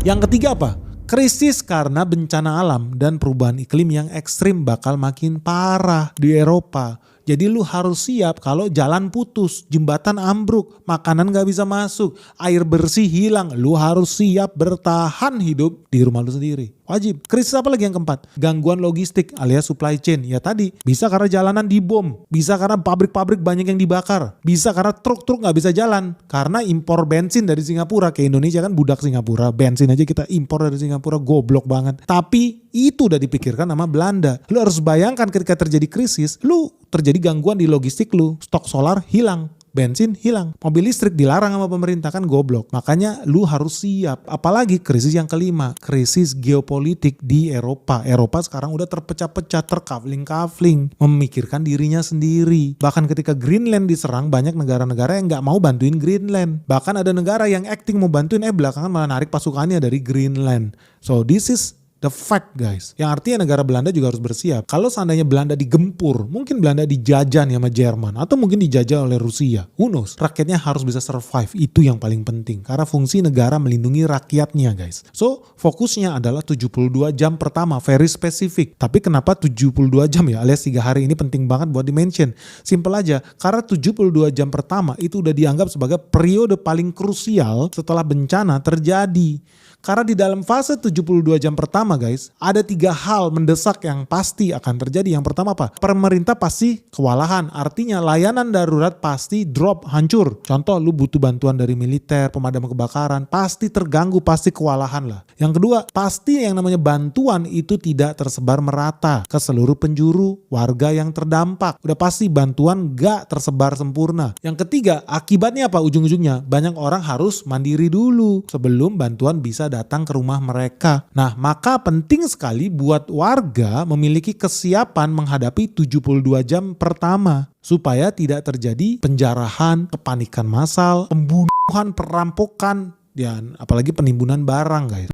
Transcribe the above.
Yang ketiga apa? Krisis karena bencana alam dan perubahan iklim yang ekstrim bakal makin parah di Eropa. Jadi lu harus siap kalau jalan putus, jembatan ambruk, makanan gak bisa masuk, air bersih hilang. Lu harus siap bertahan hidup di rumah lu sendiri. Wajib. Krisis apa lagi yang keempat? Gangguan logistik alias supply chain. Ya tadi, bisa karena jalanan dibom, bisa karena pabrik-pabrik banyak yang dibakar, bisa karena truk-truk gak bisa jalan. Karena impor bensin dari Singapura ke Indonesia, kan budak Singapura. Bensin aja kita impor dari Singapura, goblok banget. Tapi itu udah dipikirkan sama Belanda. Lu harus bayangkan ketika terjadi krisis, lu terjadi gangguan di logistik lu, stok solar hilang, bensin hilang, mobil listrik dilarang sama pemerintah, kan goblok. Makanya lu harus siap. Apalagi krisis yang kelima, krisis geopolitik di Eropa. Eropa sekarang udah terpecah-pecah, terkafling-kafling, memikirkan dirinya sendiri. Bahkan ketika Greenland diserang, banyak negara-negara yang gak mau bantuin Greenland. Bahkan ada negara yang acting mau bantuin, belakangan malah narik pasukannya dari Greenland. So this is the fact guys. Yang artinya negara Belanda juga harus bersiap. Kalau seandainya Belanda digempur, mungkin Belanda dijajah nih sama Jerman, atau mungkin dijajah oleh Rusia. Who knows? Rakyatnya harus bisa survive. Itu yang paling penting. Karena fungsi negara melindungi rakyatnya guys. So fokusnya adalah 72 jam pertama. Very specific. Tapi kenapa 72 jam ya? Alias 3 hari ini penting banget buat di-mention. Simple aja. Karena 72 jam pertama itu udah dianggap sebagai periode paling krusial setelah bencana terjadi. Karena di dalam fase 72 jam pertama guys, ada 3 hal mendesak yang pasti akan terjadi. Yang pertama apa? Pemerintah pasti kewalahan. Artinya layanan darurat pasti drop, hancur. Contoh lu butuh bantuan dari militer, pemadam kebakaran, pasti terganggu, pasti kewalahan lah. Yang kedua, pasti yang namanya bantuan itu tidak tersebar merata ke seluruh penjuru warga yang terdampak. Udah pasti bantuan gak tersebar sempurna. Yang ketiga, akibatnya apa ujung-ujungnya? Banyak orang harus mandiri dulu sebelum bantuan bisa datang ke rumah mereka. Nah, maka penting sekali buat warga memiliki kesiapan menghadapi 72 jam pertama supaya tidak terjadi penjarahan, kepanikan massal, pembunuhan, perampokan, dan apalagi penimbunan barang guys.